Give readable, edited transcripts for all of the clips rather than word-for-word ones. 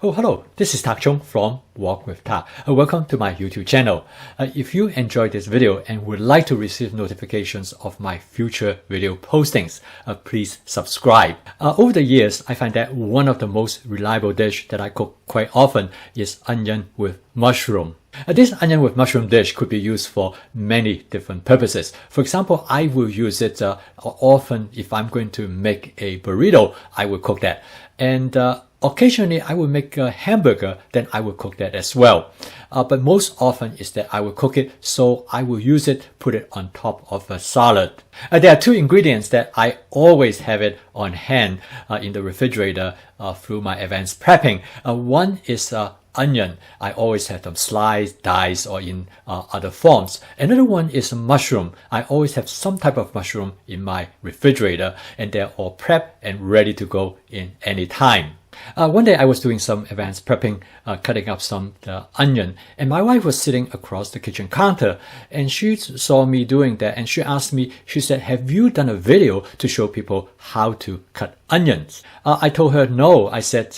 Oh, hello, this is Tak Chung from Walk with Tak. Welcome to my YouTube channel. If you enjoyed this video and would like to receive notifications of my future video postings, please subscribe. Over the years, I find that one of the most reliable dish that I cook quite often is onion with mushroom. This onion with mushroom dish could be used for many different purposes. For example, I will use it often if I'm going to make a burrito, I will cook that. And occasionally I will make a hamburger, then I will cook that as well. But most often is that I will cook it, so I will use it, put it on top of a salad. There are two ingredients that I always have it on hand in the refrigerator through my advanced prepping. One is onion. I always have them sliced, diced, or in other forms. Another one is mushroom. I always have some type of mushroom in my refrigerator, and they're all prepped and ready to go in any time. One day I was doing some advanced prepping, cutting up some onion, and my wife was sitting across the kitchen counter, and she saw me doing that, and she asked me, she said, "Have you done a video to show people how to cut onions?" I told her no. I said,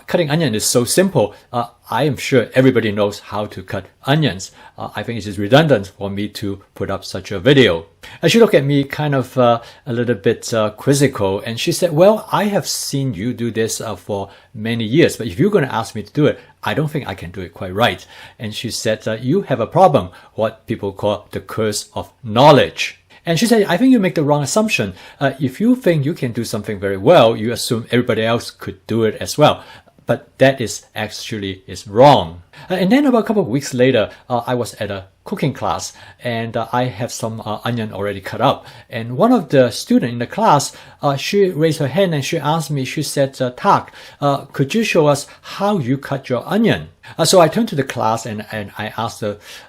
cutting onion is so simple. I am sure everybody knows how to cut onions. I think it is redundant for me to put up such a video. She looked at me kind of a little bit quizzical, and she said, "Well, I have seen you do this for many years, but if you're going to ask me to do it, I don't think I can do it quite right." And she said, "You have a problem, what people call the curse of knowledge." And she said, "I think you make the wrong assumption. If you think you can do something very well, you assume everybody else could do it as well. But that is actually wrong." And then about a couple of weeks later, I was at a cooking class, and I have some onion already cut up. And one of the students in the class, she raised her hand and she asked me, she said, "Tak, could you show us how you cut your onion?" So I turned to the class and I asked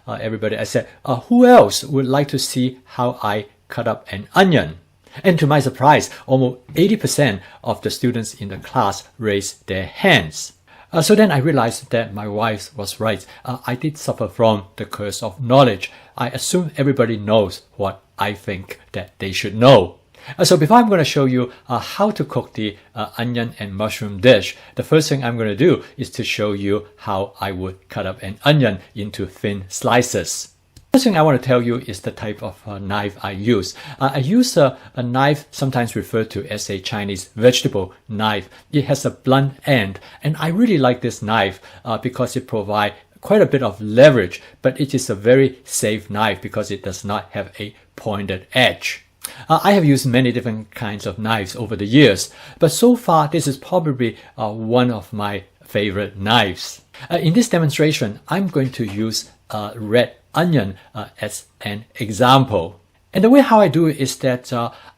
everybody, I said, "Who else would like to see how I cut up an onion?" And to my surprise, almost 80% of the students in the class raised their hands. So then I realized that my wife was right. I did suffer from the curse of knowledge. I assume everybody knows what I think that they should know. So before I'm going to show you how to cook the onion and mushroom dish, the first thing I'm going to do is to show you how I would cut up an onion into thin slices. First thing I want to tell you is the type of knife I use. I use a knife sometimes referred to as a Chinese vegetable knife. It has a blunt end, and I really like this knife because it provides quite a bit of leverage, but it is a very safe knife because it does not have a pointed edge. I have used many different kinds of knives over the years, but so far this is probably one of my favorite knives. In this demonstration, I'm going to use red onion as an example. And the way how I do it is that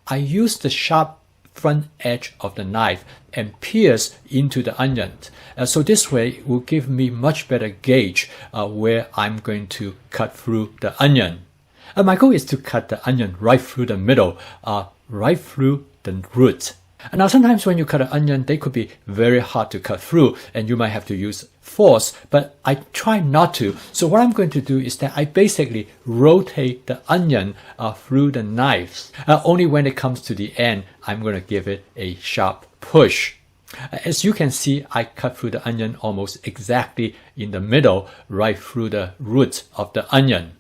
I use the sharp front edge of the knife and pierce into the onion. So this way it will give me much better gauge where I'm going to cut through the onion. My goal is to cut the onion right through the middle, right through the root. Now sometimes when you cut an onion, they could be very hard to cut through and you might have to use force, but I try not to. So what I'm going to do is that I basically rotate the onion through the knife. Only when it comes to the end, I'm going to give it a sharp push. As you can see, I cut through the onion almost exactly in the middle, right through the root of the onion.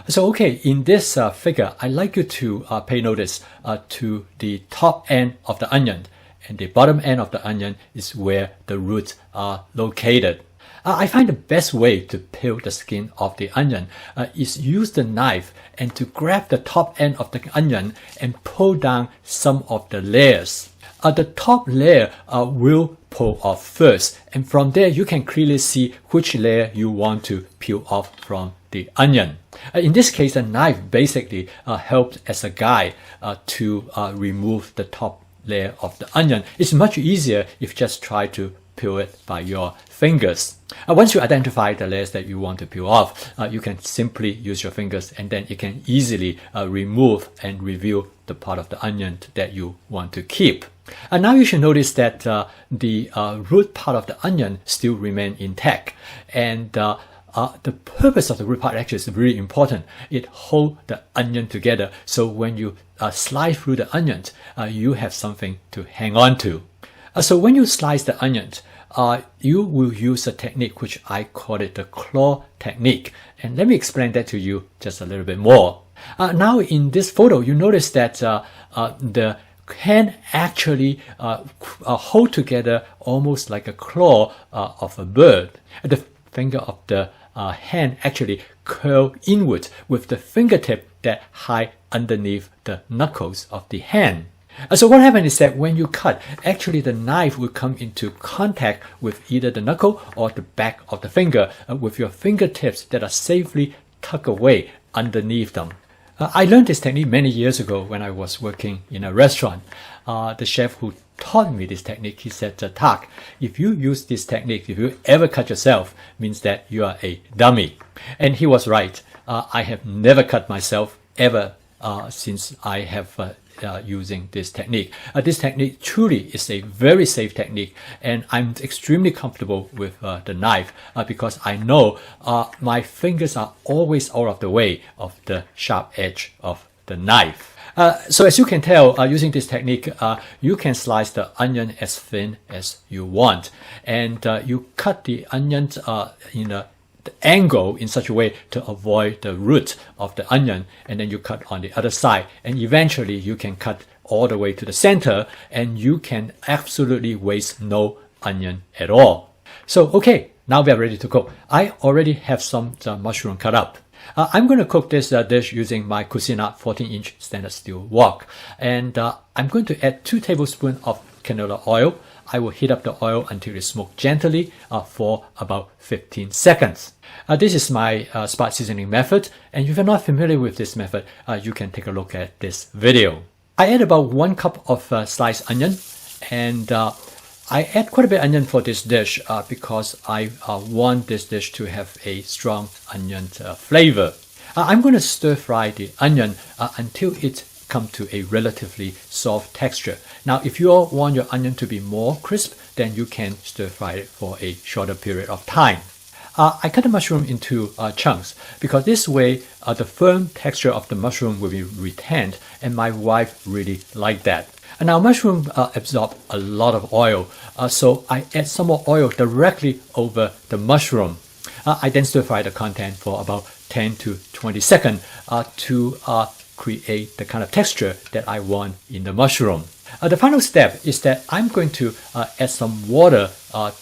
So okay, in this figure, I'd like you to pay notice to the top end of the onion, and the bottom end of the onion is where the roots are located. I find the best way to peel the skin of the onion is use the knife and to grab the top end of the onion and pull down some of the layers. The top layer will pull off first, and from there you can clearly see which layer you want to peel off from the onion. In this case, the knife basically helps as a guide to remove the top layer of the onion. It's much easier if you just try to peel it by your fingers. Once you identify the layers that you want to peel off, you can simply use your fingers and then you can easily remove and reveal the part of the onion that you want to keep. And now you should notice that the root part of the onion still remain intact, and the purpose of the root part actually is really important. It holds the onion together, so when you slice through the onion, you have something to hang on to. So when you slice the onion, you will use a technique which I call it the claw technique. And let me explain that to you just a little bit more. Now in this photo, you notice that the hand actually hold together almost like a claw of a bird. The finger of the hand actually curl inward with the fingertip that hide underneath the knuckles of the hand. So what happens is that when you cut, actually the knife will come into contact with either the knuckle or the back of the finger with your fingertips that are safely tucked away underneath them. I learned this technique many years ago when I was working in a restaurant. The chef who taught me this technique, he said, Tak, if you use this technique, if you ever cut yourself, means that you are a dummy. And he was right. I have never cut myself ever since I have using this technique. This technique truly is a very safe technique, and I'm extremely comfortable with the knife because I know my fingers are always out of the way of the sharp edge of the knife. So as you can tell, using this technique, you can slice the onion as thin as you want, and you cut the onions in a angle in such a way to avoid the root of the onion, and then you cut on the other side, and eventually you can cut all the way to the center, and you can absolutely waste no onion at all. So okay, now we are ready to cook. I already have some mushroom cut up. I'm going to cook this dish using my Cucina 14-inch stainless steel wok, and I'm going to add 2 tablespoons of canola oil. I will heat up the oil until it smokes gently for about 15 seconds. This is my spot seasoning method, and if you're not familiar with this method, you can take a look at this video. I add about 1 cup of sliced onion, and I add quite a bit of onion for this dish because I want this dish to have a strong onion flavor. I'm going to stir fry the onion until it come to a relatively soft texture. Now, if you want your onion to be more crisp, then you can stir fry it for a shorter period of time. I cut the mushroom into chunks because this way the firm texture of the mushroom will be retained, and my wife really liked that. And now mushroom absorb a lot of oil, so I add some more oil directly over the mushroom. I then stir fry the content for about 10 to 20 seconds to create the kind of texture that I want in the mushroom. The final step is that I'm going to add some water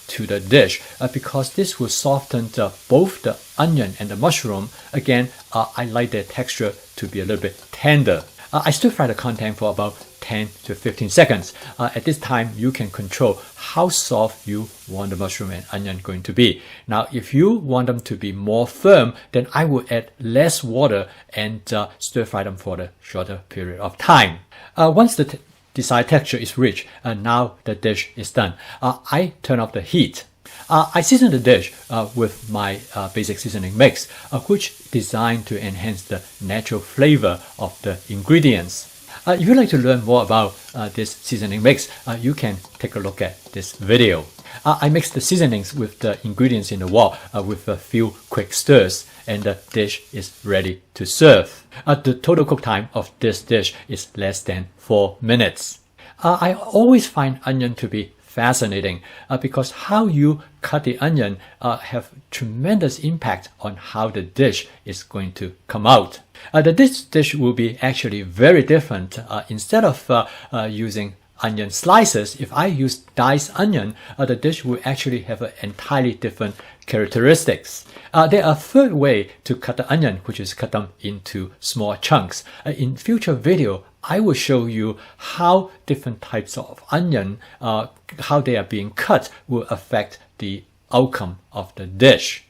to the dish because this will soften both the onion and the mushroom. Again, I like the texture to be a little bit tender. I stir fry the content for about 10 to 15 seconds. At this time, you can control how soft you want the mushroom and onion going to be. Now, if you want them to be more firm, then I will add less water and stir fry them for the shorter period of time. Once the desired texture is reached, now the dish is done. I turn off the heat. I season the dish with my basic seasoning mix, which is designed to enhance the natural flavor of the ingredients. If you'd like to learn more about this seasoning mix, you can take a look at this video. I mix the seasonings with the ingredients in the wok with a few quick stirs, and the dish is ready to serve. The total cook time of this dish is less than 4 minutes. I always find onion to be fascinating because how you cut the onion have tremendous impact on how the dish is going to come out. This dish will be actually very different. Instead of using onion slices, if I use diced onion, the dish will actually have an entirely different characteristics. There are a third way to cut the onion, which is cut them into small chunks. In future video, I will show you how different types of onion, how they are being cut, will affect the outcome of the dish.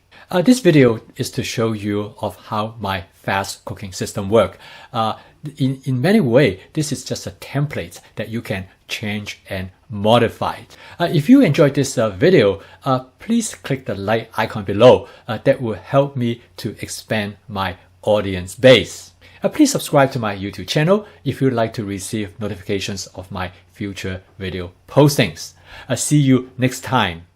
This video is to show you of how my fast cooking system works. In many ways, this is just a template that you can change and modify. If you enjoyed this video, please click the like icon below. That will help me to expand my audience base. Please subscribe to my YouTube channel if you'd like to receive notifications of my future video postings. See you next time.